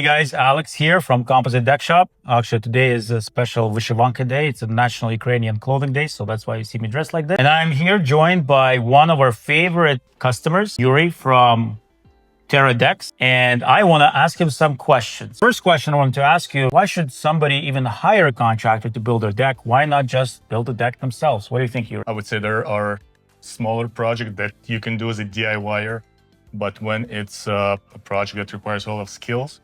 guys, Alex here from Composite Deck Shop. Actually, today is a special Vyshyvanka Day. It's a National Ukrainian Clothing Day, so that's why you see me dressed like this. And I'm here joined by one of our favorite customers, Yuri from Terra Decks, and I want to ask him some questions. First question I wanted to ask you, why should somebody even hire a contractor to build their deck? Why not just build a deck themselves? What do you think, Yuri? I would say there are smaller projects that you can do as a DIYer, but when it's a project that requires a lot of skills,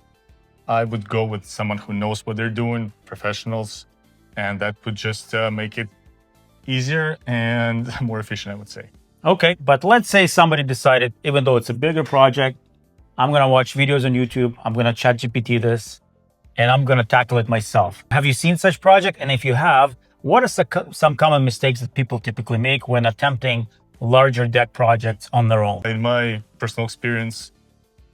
I would go with someone who knows what they're doing, professionals, and that would just make it easier and more efficient, I would say. Okay, but let's say somebody decided, even though it's a bigger project, I'm going to watch videos on YouTube, I'm going to ChatGPT this, and I'm going to tackle it myself. Have you seen such project? And if you have, what are some common mistakes that people typically make when attempting larger deck projects on their own? In my personal experience,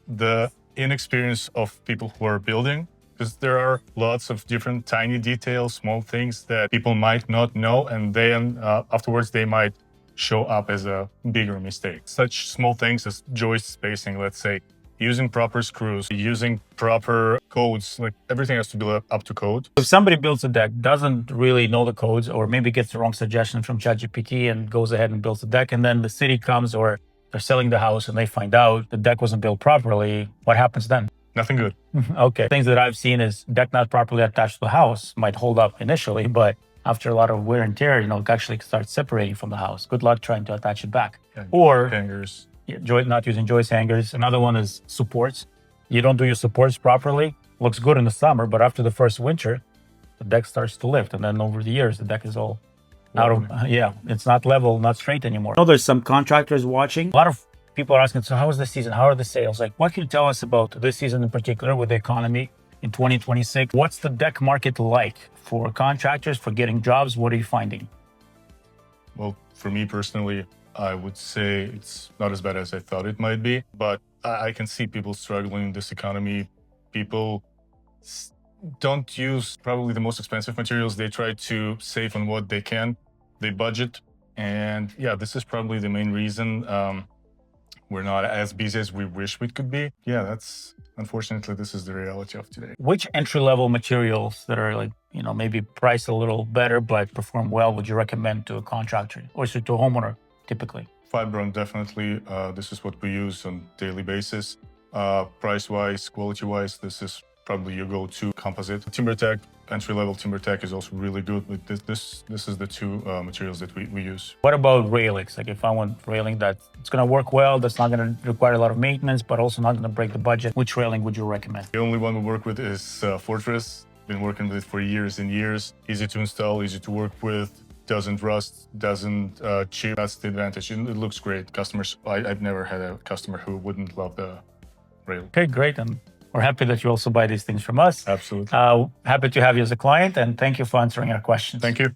the inexperience of people who are building, because there are lots of different tiny details, small things that people might not know, and then afterwards they might show up as a bigger mistake. Such small things as joist spacing, let's say, using proper screws, using proper codes, like everything has to be up to code. If somebody builds a deck, doesn't really know the codes, or maybe gets the wrong suggestion from ChatGPT and goes ahead and builds the deck, and then the city comes or they're selling the house and they find out the deck wasn't built properly, what happens then? Nothing good. Okay. Things that I've seen is deck not properly attached to the house might hold up initially, but after a lot of wear and tear, it actually starts separating from the house. Good luck trying to attach it back. Yeah, or hangers. Not using joist hangers. Another one is supports. You don't do your supports properly. Looks good in the summer, but after the first winter, the deck starts to lift. And then over the years, the deck is all out of, it's not level, not straight anymore. I know there's some contractors watching. A lot of people are asking, so how is the season? How are the sales? Like, what can you tell us about this season in particular with the economy in 2026? What's the deck market like for contractors, for getting jobs? What are you finding? Well, for me personally, I would say it's not as bad as I thought it might be, but I can see people struggling in this economy. People don't use probably the most expensive materials. They try to save on what they can. They budget. And yeah, this is probably the main reason we're not as busy as we wish we could be. Yeah, unfortunately, this is the reality of today. Which entry-level materials that are maybe priced a little better but perform well would you recommend to a contractor or to a homeowner typically? Fibron, definitely. This is what we use on a daily basis. Price-wise, quality-wise, this is probably your go-to. Composite. TimberTech, entry-level TimberTech is also really good. But this is the two materials that we use. What about railings? Like if I want railing that it's going to work well, that's not going to require a lot of maintenance, but also not going to break the budget, which railing would you recommend? The only one we work with is Fortress. Been working with it for years and years. Easy to install, easy to work with. Doesn't rust, doesn't chip. That's the advantage. And it looks great. Customers, I've never had a customer who wouldn't love the rail. Okay, great. And we're happy that you also buy these things from us. Absolutely. Happy to have you as a client, and thank you for answering our questions. Thank you.